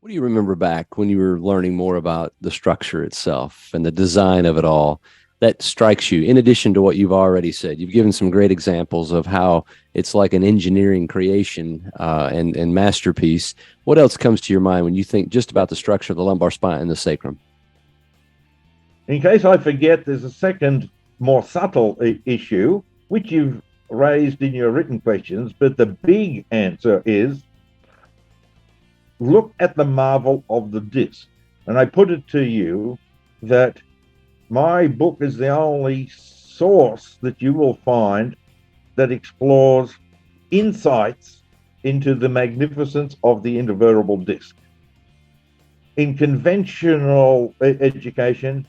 What do you remember back when you were learning more about the structure itself and the design of it all that strikes you, in addition to what you've already said? You've given some great examples of how it's like an engineering creation and masterpiece. What else comes to your mind when you think just about the structure of the lumbar spine and the sacrum? In case I forget, there's a second, more subtle issue, which you've raised in your written questions, but the big answer is look at the marvel of the disc. And I put it to you that my book is the only source that you will find that explores insights into the magnificence of the intervertebral disc. In conventional education,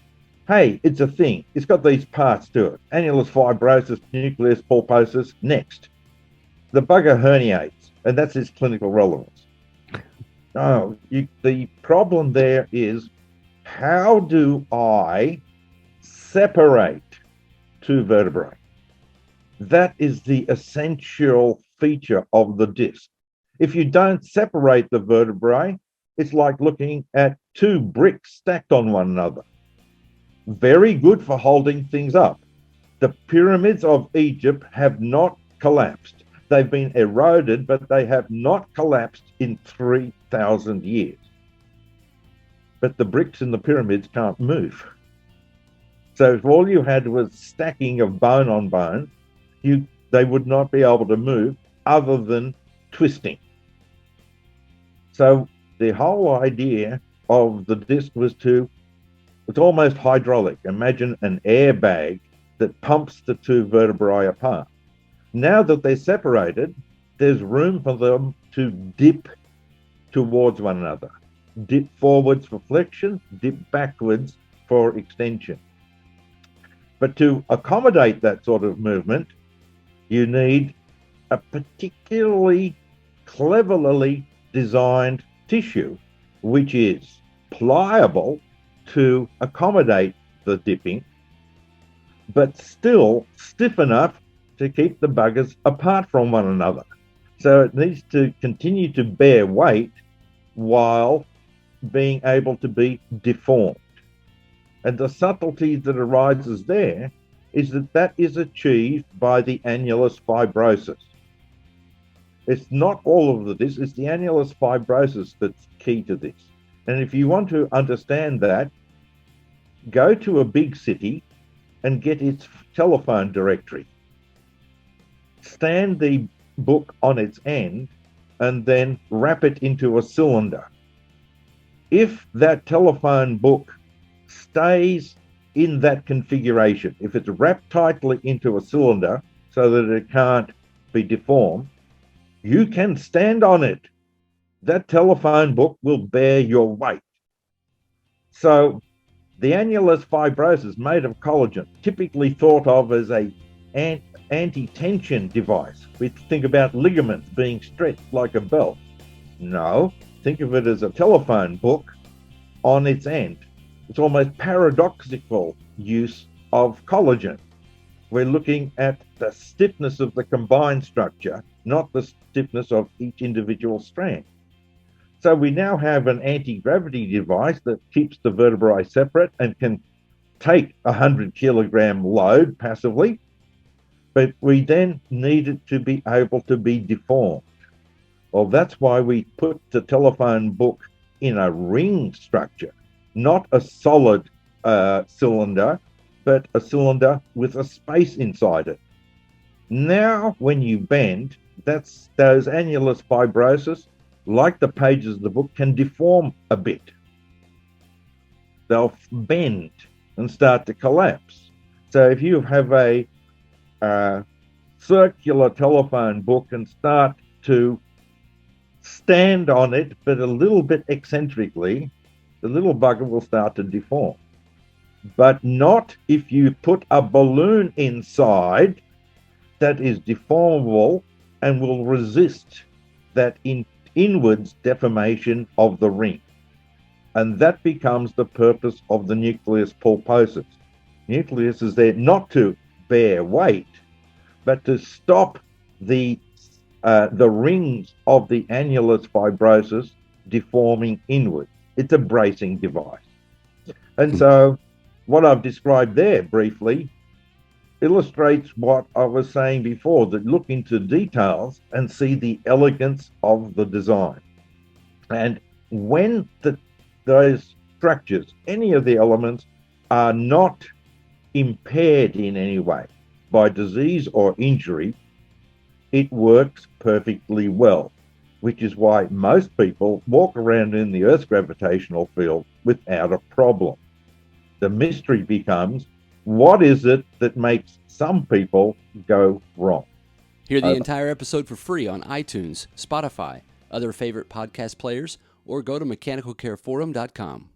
hey, it's a thing. It's got these parts to it. Annulus fibrosus, nucleus pulposus, next. The bugger herniates, and that's its clinical relevance. No, the problem there is, how do I separate two vertebrae? That is the essential feature of the disc. If you don't separate the vertebrae, it's like looking at two bricks stacked on one another. Very good for holding things up. The pyramids of Egypt have not collapsed. They've been eroded, but they have not collapsed in 3,000 years. But the bricks in the pyramids can't move. So if all you had was stacking of bone on bone, they would not be able to move other than twisting. So the whole idea of the disc was it's almost hydraulic. Imagine an airbag that pumps the two vertebrae apart. Now that they're separated, there's room for them to dip towards one another. Dip forwards for flexion, dip backwards for extension. But to accommodate that sort of movement, you need a particularly cleverly designed tissue, which is pliable to accommodate the dipping, but still stiff enough to keep the buggers apart from one another. So it needs to continue to bear weight while being able to be deformed. And the subtlety that arises there is that is achieved by the annulus fibrosus. It's not all of this, it's the annulus fibrosus that's key to this. And if you want to understand that, go to a big city and get its telephone directory. Stand the book on its end and then wrap it into a cylinder. If that telephone book stays in that configuration, if it's wrapped tightly into a cylinder so that it can't be deformed, you can stand on it. That telephone book will bear your weight. So the annulus fibrosus made of collagen, typically thought of as an anti-tension device. We think about ligaments being stretched like a belt. No, think of it as a telephone book on its end. It's almost paradoxical use of collagen. We're looking at the stiffness of the combined structure, not the stiffness of each individual strand. So we now have an anti-gravity device that keeps the vertebrae separate and can take a 100-kilogram load passively, but we then need it to be able to be deformed. Well, that's why we put the telephone book in a ring structure, not a solid cylinder, but a cylinder with a space inside it. Now, when you bend, those annulus fibrosus, like the pages of the book, can deform a bit. They'll bend and start to collapse. So if you have a circular telephone book and start to stand on it, but a little bit eccentrically, the little bugger will start to deform. But not if you put a balloon inside that is deformable and will resist that inwards deformation of the ring. And that becomes the purpose of the nucleus pulposus. Nucleus is there not to bear weight, but to stop the rings of the annulus fibrosus deforming inward. It's a bracing device. And so what I've described there briefly illustrates what I was saying before, that look into details and see the elegance of the design. And when those structures, any of the elements, are not impaired in any way by disease or injury, it works perfectly well, which is why most people walk around in the Earth's gravitational field without a problem. The mystery becomes, what is it that makes some people go wrong? Hear the entire episode for free on iTunes, Spotify, other favorite podcast players, or go to mechanicalcareforum.com.